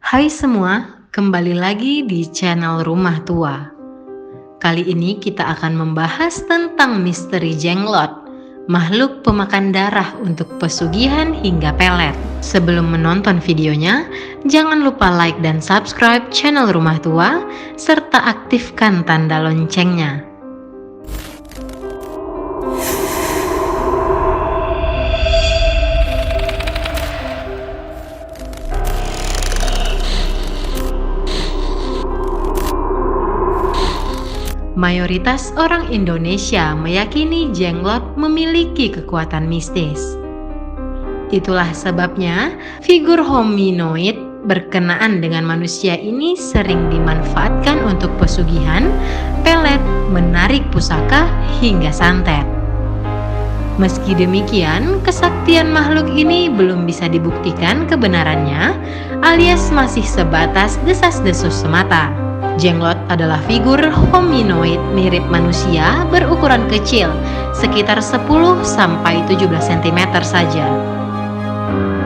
Hai semua, kembali lagi di channel Rumah Tua. Kali ini kita akan membahas tentang misteri jenglot, makhluk pemakan darah untuk pesugihan hingga pelet. Sebelum menonton videonya, jangan lupa like dan subscribe channel Rumah Tua, serta aktifkan tanda loncengnya. Mayoritas orang Indonesia meyakini jenglot memiliki kekuatan mistis. Itulah sebabnya figur hominoid berkenaan dengan manusia ini sering dimanfaatkan untuk pesugihan, pelet, menarik pusaka, hingga santet. Meski demikian, kesaktian makhluk ini belum bisa dibuktikan kebenarannya, alias masih sebatas desas-desus semata. Jenglot adalah figur hominoid mirip manusia berukuran kecil, sekitar 10-17 cm saja.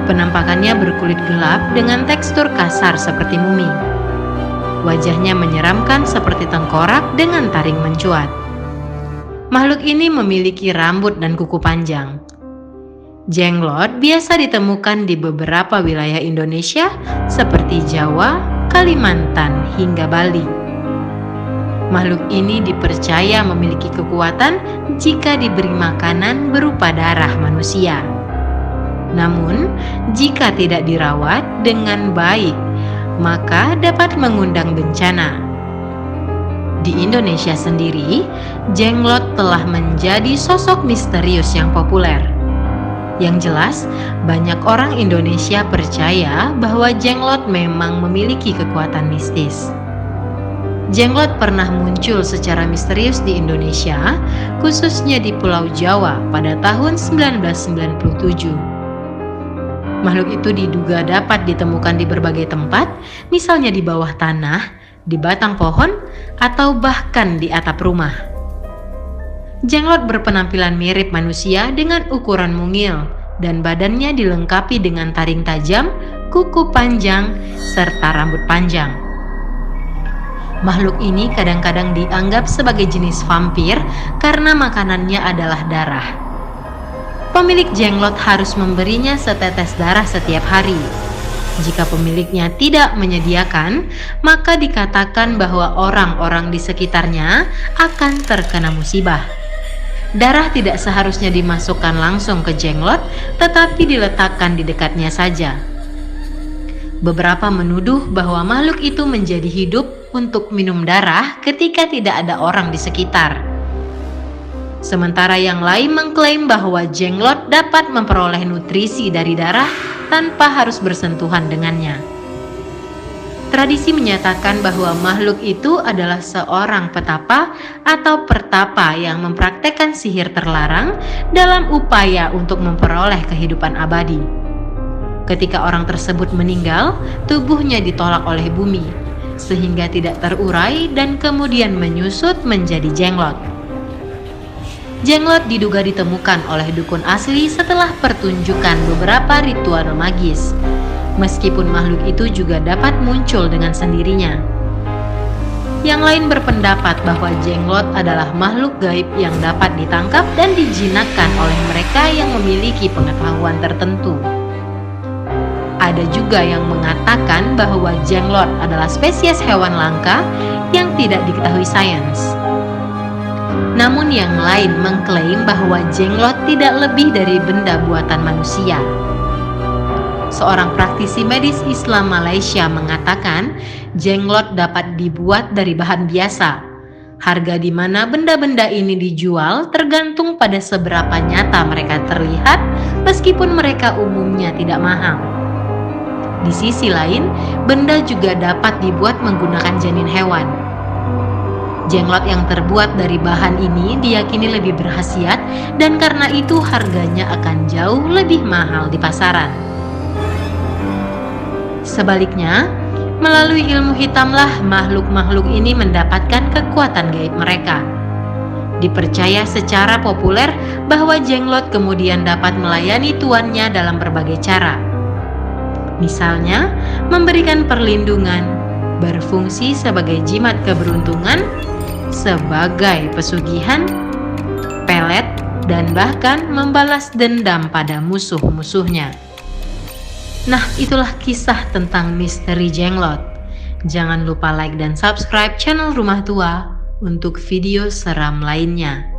Penampakannya berkulit gelap dengan tekstur kasar seperti mumi. Wajahnya menyeramkan seperti tengkorak dengan taring mencuat. Makhluk ini memiliki rambut dan kuku panjang. Jenglot biasa ditemukan di beberapa wilayah Indonesia seperti Jawa, Kalimantan, hingga Bali. Makhluk ini dipercaya memiliki kekuatan jika diberi makanan berupa darah manusia. Namun, jika tidak dirawat dengan baik, maka dapat mengundang bencana. Di Indonesia sendiri, jenglot telah menjadi sosok misterius yang populer. Yang jelas, banyak orang Indonesia percaya bahwa jenglot memang memiliki kekuatan mistis. Jenglot pernah muncul secara misterius di Indonesia, khususnya di Pulau Jawa pada tahun 1997. Makhluk itu diduga dapat ditemukan di berbagai tempat, misalnya di bawah tanah, di batang pohon, atau bahkan di atap rumah. Jenglot berpenampilan mirip manusia dengan ukuran mungil dan badannya dilengkapi dengan taring tajam, kuku panjang, serta rambut panjang. Makhluk ini kadang-kadang dianggap sebagai jenis vampir karena makanannya adalah darah. Pemilik jenglot harus memberinya setetes darah setiap hari. Jika pemiliknya tidak menyediakan, maka dikatakan bahwa orang-orang di sekitarnya akan terkena musibah. Darah tidak seharusnya dimasukkan langsung ke jenglot, tetapi diletakkan di dekatnya saja. Beberapa menuduh bahwa makhluk itu menjadi hidup untuk minum darah ketika tidak ada orang di sekitar. Sementara yang lain mengklaim bahwa jenglot dapat memperoleh nutrisi dari darah tanpa harus bersentuhan dengannya. Tradisi menyatakan bahwa makhluk itu adalah seorang petapa atau pertapa yang mempraktekkan sihir terlarang dalam upaya untuk memperoleh kehidupan abadi. Ketika orang tersebut meninggal, tubuhnya ditolak oleh bumi, sehingga tidak terurai dan kemudian menyusut menjadi jenglot. Jenglot diduga ditemukan oleh dukun asli setelah pertunjukan beberapa ritual magis. Meskipun makhluk itu juga dapat muncul dengan sendirinya. Yang lain berpendapat bahwa jenglot adalah makhluk gaib yang dapat ditangkap dan dijinakkan oleh mereka yang memiliki pengetahuan tertentu. Ada juga yang mengatakan bahwa jenglot adalah spesies hewan langka yang tidak diketahui sains. Namun yang lain mengklaim bahwa jenglot tidak lebih dari benda buatan manusia. Seorang praktisi medis Islam Malaysia mengatakan jenglot dapat dibuat dari bahan biasa. Harga di mana benda-benda ini dijual tergantung pada seberapa nyata mereka terlihat, meskipun mereka umumnya tidak mahal. Di sisi lain, benda juga dapat dibuat menggunakan janin hewan. Jenglot yang terbuat dari bahan ini diyakini lebih berkhasiat dan karena itu harganya akan jauh lebih mahal di pasaran. Sebaliknya, melalui ilmu hitamlah makhluk-makhluk ini mendapatkan kekuatan gaib mereka. Dipercaya secara populer bahwa jenglot kemudian dapat melayani tuannya dalam berbagai cara. Misalnya, memberikan perlindungan, berfungsi sebagai jimat keberuntungan, sebagai pesugihan, pelet, dan bahkan membalas dendam pada musuh-musuhnya. Nah, itulah kisah tentang misteri Jenglot. Jangan lupa like dan subscribe channel Rumah Tua untuk video seram lainnya.